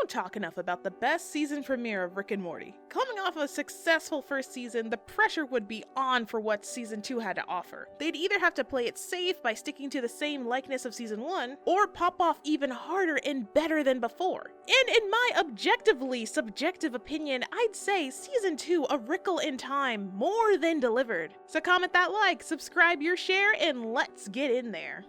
don't talk enough about the best season premiere of Rick and Morty. Coming off a successful first season, the pressure would be on for what season 2 had to offer. They'd either have to play it safe by sticking to the same likeness of season 1, or pop off even harder and better than before. And in my objectively subjective opinion, I'd say season 2, A Wrinkle in Time, more than delivered. So comment that like, subscribe your share, and let's get in there.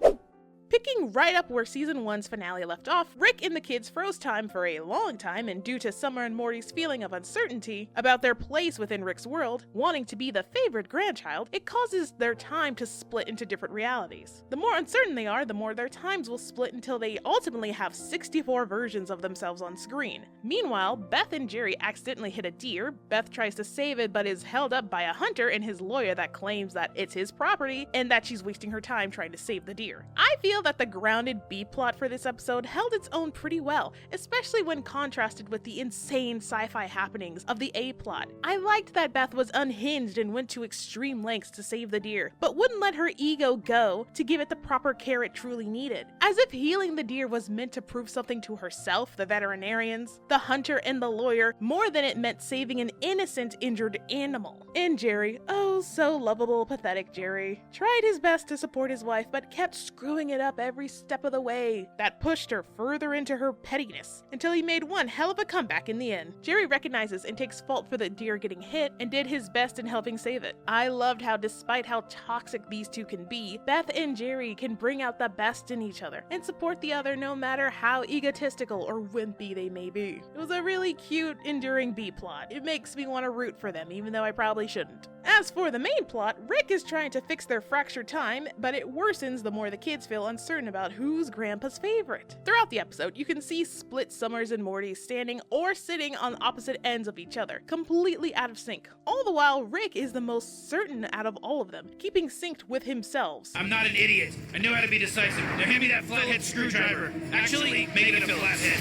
Picking right up where season 1's finale left off, Rick and the kids froze time for a long time, and due to Summer and Morty's feeling of uncertainty about their place within Rick's world, wanting to be the favored grandchild, it causes their time to split into different realities. The more uncertain they are, the more their times will split until they ultimately have 64 versions of themselves on screen. Meanwhile, Beth and Jerry accidentally hit a deer. Beth tries to save it but is held up by a hunter and his lawyer that claims that it's his property and that she's wasting her time trying to save the deer. I feel that the grounded B-plot for this episode held its own pretty well, especially when contrasted with the insane sci-fi happenings of the A-plot. I liked that Beth was unhinged and went to extreme lengths to save the deer, but wouldn't let her ego go to give it the proper care it truly needed. As if healing the deer was meant to prove something to herself, the veterinarians, the hunter, and the lawyer, more than it meant saving an innocent, injured animal. And Jerry, oh so lovable, pathetic Jerry, tried his best to support his wife, but kept screwing it up every step of the way. That pushed her further into her pettiness, until he made one hell of a comeback in the end. Jerry recognizes and takes fault for the deer getting hit, and did his best in helping save it. I loved how, despite how toxic these two can be, Beth and Jerry can bring out the best in each other, and support the other no matter how egotistical or wimpy they may be. It was a really cute, enduring B-plot. It makes me want to root for them, even though I probably shouldn't. As for the main plot, Rick is trying to fix their fractured time, but it worsens the more the kids feel uncertain about who's Grandpa's favorite. Throughout the episode, you can see split Summers and Morty standing or sitting on opposite ends of each other, completely out of sync. All the while, Rick is the most certain out of all of them, keeping synced with himself. I'm not an idiot. I know how to be decisive. Now hand me that flathead screwdriver. Actually, make it a flathead.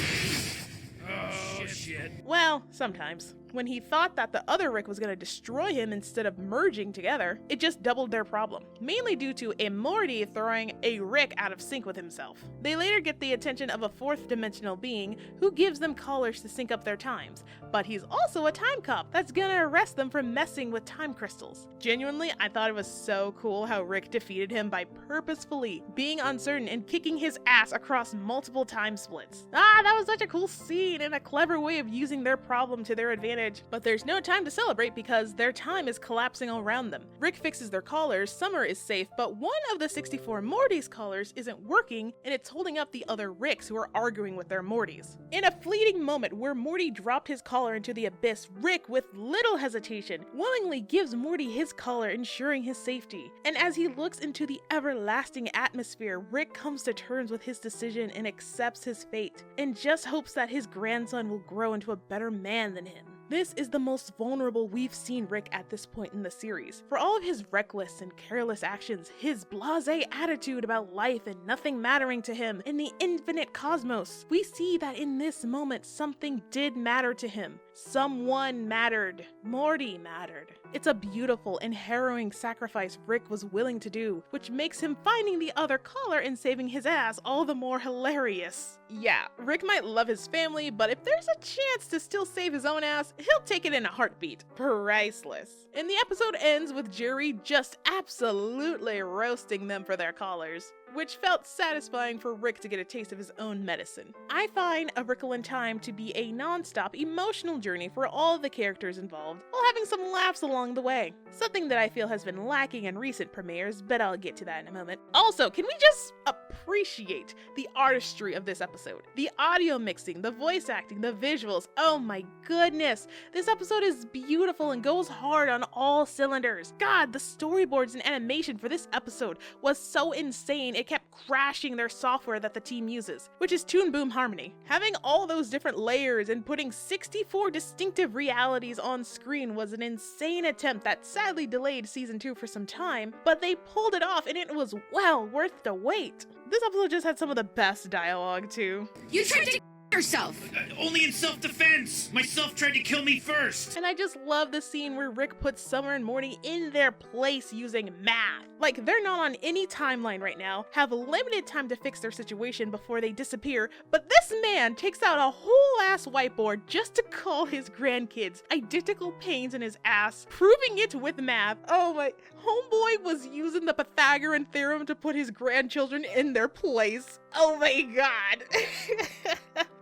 Oh, shit. Well, sometimes. When he thought that the other Rick was going to destroy him instead of merging together, it just doubled their problem, mainly due to a Morty throwing a Rick out of sync with himself. They later get the attention of a fourth dimensional being who gives them collars to sync up their times, but he's also a time cop that's gonna arrest them for messing with time crystals. Genuinely, I thought it was so cool how Rick defeated him by purposefully being uncertain and kicking his ass across multiple time splits. That was such a cool scene and a clever way of using their problem to their advantage. But there's no time to celebrate because their time is collapsing around them. Rick fixes their collars, Summer is safe, but one of the 64 Mortys collars isn't working, and it's holding up the other Ricks who are arguing with their Mortys. In a fleeting moment where Morty dropped his collar into the abyss, Rick, with little hesitation, willingly gives Morty his collar, ensuring his safety. And as he looks into the everlasting atmosphere, Rick comes to terms with his decision and accepts his fate, and just hopes that his grandson will grow into a better man than him. This is the most vulnerable we've seen Rick at this point in the series. For all of his reckless and careless actions, his blasé attitude about life and nothing mattering to him in the infinite cosmos, we see that in this moment something did matter to him. Someone mattered. Morty mattered. It's a beautiful and harrowing sacrifice Rick was willing to do, which makes him finding the other collar and saving his ass all the more hilarious. Yeah, Rick might love his family, but if there's a chance to still save his own ass, he'll take it in a heartbeat. Priceless. And the episode ends with Jerry just absolutely roasting them for their collars, which felt satisfying for Rick to get a taste of his own medicine. I find A Wrinkle in Time to be a non-stop emotional journey for all the characters involved, while having some laughs along the way. Something that I feel has been lacking in recent premieres, but I'll get to that in a moment. Also, can we just appreciate the artistry of this episode? The audio mixing, the voice acting, the visuals, oh my goodness. This episode is beautiful and goes hard on all cylinders. God, the storyboards and animation for this episode was so insane it kept crashing their software that the team uses, which is Toon Boom Harmony. Having all those different layers and putting 64 distinctive realities on screen was an insane attempt that sadly delayed season 2 for some time, but they pulled it off and it was well worth the wait. This episode just had some of the best dialogue too. You tried to yourself. Only in self-defense. Myself tried to kill me first. And I just love the scene where Rick puts Summer and Morty in their place using math. Like, they're not on any timeline right now, have limited time to fix their situation before they disappear, but this man takes out a whole ass whiteboard just to call his grandkids identical pains in his ass, proving it with math. Oh my, homeboy was using the Pythagorean theorem to put his grandchildren in their place. Oh my god.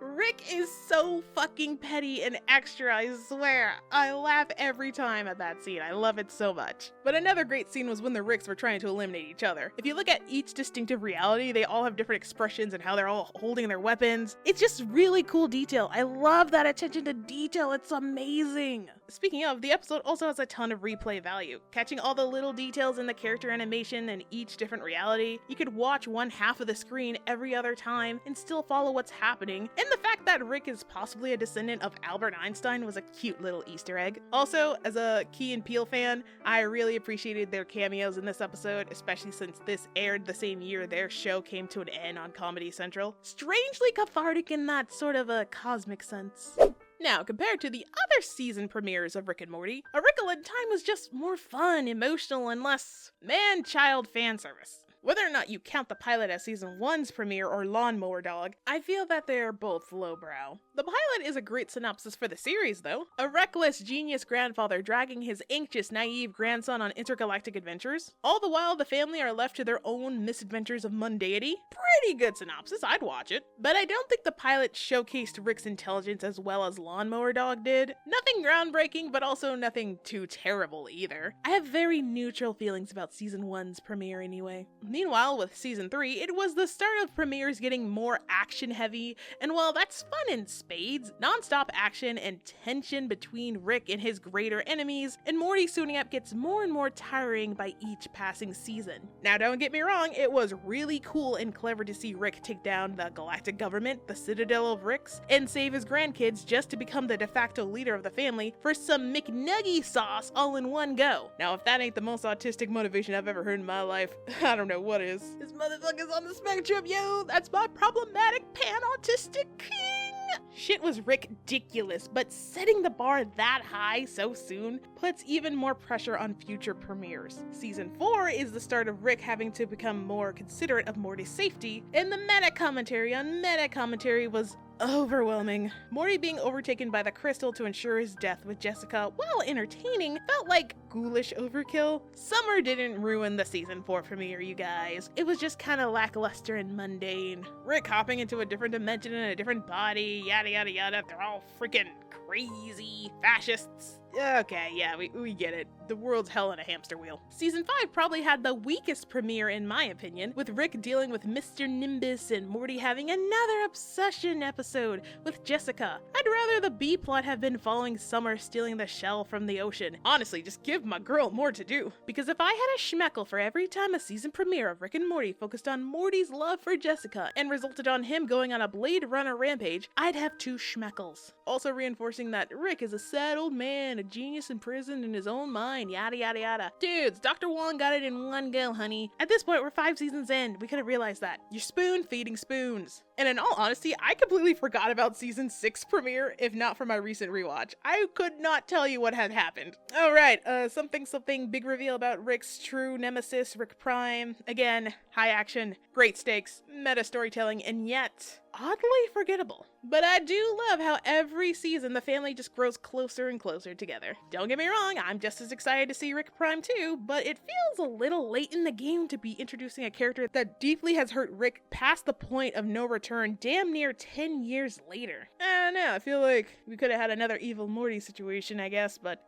Rick is so fucking petty and extra, I swear. I laugh every time at that scene. I love it so much. But another great scene was when the Ricks were trying to eliminate each other. If you look at each distinctive reality, they all have different expressions and how they're all holding their weapons. It's just really cool detail. I love that attention to detail. It's amazing. Speaking of, the episode also has a ton of replay value. Catching all the little details in the character animation in each different reality, you could watch one half of the screen every other time and still follow what's happening. And the fact that Rick is possibly a descendant of Albert Einstein was a cute little Easter egg. Also, as a Key and Peele fan, I really appreciated their cameos in this episode, especially since this aired the same year their show came to an end on Comedy Central. Strangely cathartic in that sort of a cosmic sense. Now, compared to the other season premieres of Rick and Morty, A Wrinkle in Time was just more fun, emotional, and less man-child fan service. Whether or not you count the pilot as season 1's premiere or Lawnmower Dog, I feel that they are both lowbrow. The pilot is a great synopsis for the series, though. A reckless, genius grandfather dragging his anxious, naive grandson on intergalactic adventures. All the while, the family are left to their own misadventures of mundanity. Pretty good synopsis, I'd watch it. But I don't think the pilot showcased Rick's intelligence as well as Lawnmower Dog did. Nothing groundbreaking, but also nothing too terrible either. I have very neutral feelings about season 1's premiere anyway. Meanwhile, with season 3, it was the start of premieres getting more action heavy, and while that's fun in spades, non-stop action and tension between Rick and his greater enemies, and Morty suiting up gets more and more tiring by each passing season. Now don't get me wrong, it was really cool and clever to see Rick take down the galactic government, the Citadel of Ricks, and save his grandkids just to become the de facto leader of the family for some McNuggy sauce all in one go. Now if that ain't the most autistic motivation I've ever heard in my life, I don't know what is. This motherfucker's on the spectrum, yo! That's my problematic pan-autistic king! Shit was ridiculous, but setting the bar that high so soon puts even more pressure on future premieres. Season 4 is the start of Rick having to become more considerate of Morty's safety, and the meta-commentary on meta-commentary was overwhelming. Morty being overtaken by the crystal to ensure his death with Jessica, while entertaining, felt like ghoulish overkill. Summer didn't ruin the season 4 premiere, you guys. It was just kinda lackluster and mundane. Rick hopping into a different dimension in a different body, yada yada yada, they're all freaking crazy fascists. Okay, yeah, we get it. The world's hell in a hamster wheel. Season 5 probably had the weakest premiere in my opinion, with Rick dealing with Mr. Nimbus and Morty having another obsession episode with Jessica. I'd rather the B-plot have been following Summer stealing the shell from the ocean. Honestly, just give my girl more to do. Because if I had a schmeckle for every time a season premiere of Rick and Morty focused on Morty's love for Jessica and resulted on him going on a Blade Runner rampage, I'd have 2 schmeckles. Also reinforcing that Rick is a sad old man, a genius imprisoned in his own mind, yada yada yada. Dudes, Dr. Wong got it in one go, honey. At this point, we're 5 seasons in. We could have realized that. You're spoon feeding spoons. And in all honesty, I completely forgot about season 6 premiere, if not for my recent rewatch. I could not tell you what had happened. Alright, something big reveal about Rick's true nemesis, Rick Prime. Again, high action, great stakes, meta storytelling, and yet oddly forgettable. But I do love how every season the family just grows closer and closer together. Don't get me wrong, I'm just as excited to see Rick Prime too, but it feels a little late in the game to be introducing a character that deeply has hurt Rick past the point of no return damn near 10 years later. I don't know, I feel like we could have had another evil Morty situation, I guess, but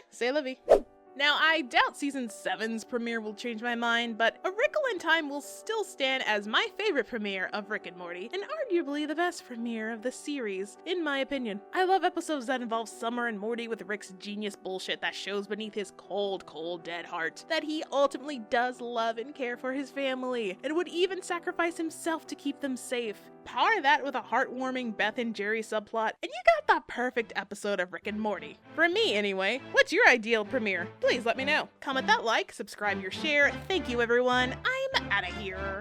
c'est la vie. Now, I doubt season 7's premiere will change my mind, but A Wrinkle in Time will still stand as my favorite premiere of Rick and Morty, and arguably the best premiere of the series, in my opinion. I love episodes that involve Summer and Morty with Rick's genius bullshit that shows beneath his cold, dead heart that he ultimately does love and care for his family, and would even sacrifice himself to keep them safe. Power that with a heartwarming Beth and Jerry subplot, and you got the perfect episode of Rick and Morty. For me, anyway. What's your ideal premiere? Please let me know. Comment that like, subscribe your share. Thank you, everyone. I'm outta here.